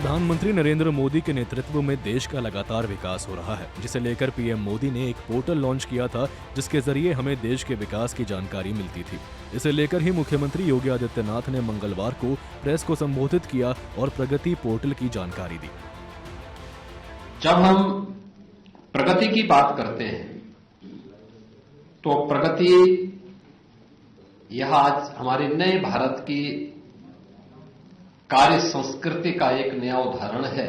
प्रधानमंत्री नरेंद्र मोदी के नेतृत्व में देश का लगातार विकास हो रहा है, जिसे लेकर पीएम मोदी ने एक पोर्टल लॉन्च किया था, जिसके जरिए हमें देश के विकास की जानकारी मिलती थी। इसे लेकर ही मुख्यमंत्री योगी आदित्यनाथ ने मंगलवार को प्रेस को संबोधित किया और प्रगति पोर्टल की जानकारी दी। जब हम प्रगति की बात करते हैं तो प्रगति यह आज हमारे नए भारत की कार्य संस्कृति का एक नया उदाहरण है,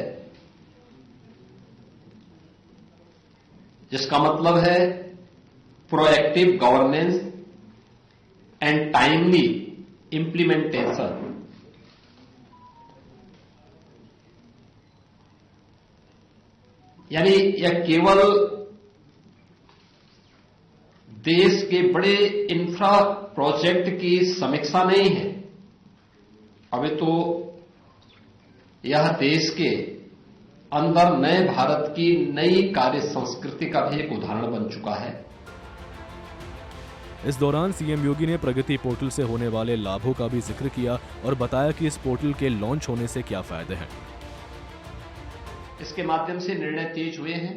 जिसका मतलब है proactive governance and timely implementation. यानी यह केवल देश के बड़े इंफ्रा प्रोजेक्ट की समीक्षा नहीं है, अभी तो यह देश के अंदर नए भारत की नई कार्य संस्कृति का भी एक उदाहरण बन चुका है। इस दौरान सीएम योगी ने प्रगति पोर्टल से होने वाले लाभों का भी जिक्र किया और बताया कि इस पोर्टल के लॉन्च होने से क्या फायदे हैं। इसके माध्यम से निर्णय तेज हुए हैं,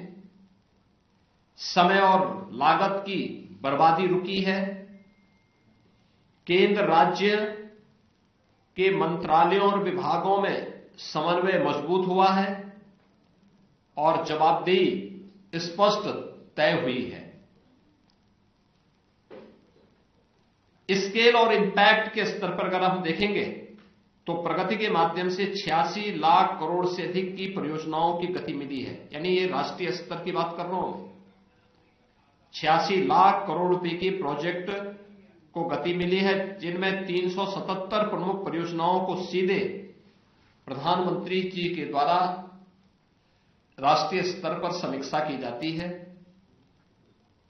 समय और लागत की बर्बादी रुकी है, केंद्र राज्य के मंत्रालयों और विभागों में समन्वय मजबूत हुआ है और जवाबदेही स्पष्ट तय हुई है। स्केल और इंपैक्ट के स्तर पर अगर हम देखेंगे तो प्रगति के माध्यम से 86 लाख करोड़ से अधिक की परियोजनाओं की गति मिली है। यानी ये राष्ट्रीय स्तर की बात कर रहा हूं, 86 लाख करोड़ रुपए के प्रोजेक्ट को गति मिली है, जिनमें 377 प्रमुख परियोजनाओं को सीधे प्रधानमंत्री जी के द्वारा राष्ट्रीय स्तर पर समीक्षा की जाती है।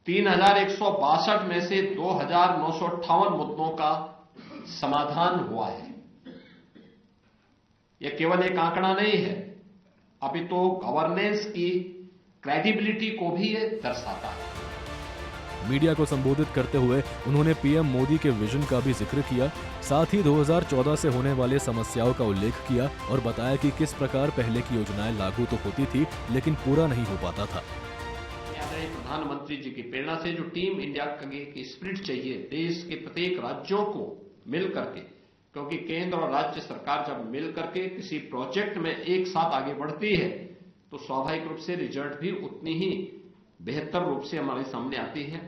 3162 में से 2958 मुद्दों का समाधान हुआ है। यह केवल एक आंकड़ा नहीं है, अभी तो गवर्नेंस की क्रेडिबिलिटी को भी ये दर्शाता है। मीडिया को संबोधित करते हुए उन्होंने पीएम मोदी के विजन का भी जिक्र किया, साथ ही 2014 से होने वाले समस्याओं का उल्लेख किया और बताया कि किस प्रकार पहले की योजनाएं लागू तो होती थी लेकिन पूरा नहीं हो पाता था। प्रधानमंत्री जी की प्रेरणा से जो टीम इंडिया की स्पिरिट चाहिए देश के प्रत्येक राज्यों को मिल करके, क्योंकि केंद्र और राज्य सरकार जब मिल करके किसी प्रोजेक्ट में एक साथ आगे बढ़ती है तो स्वाभाविक रूप से रिजल्ट भी उतनी ही बेहतर रूप से हमारे सामने आती है।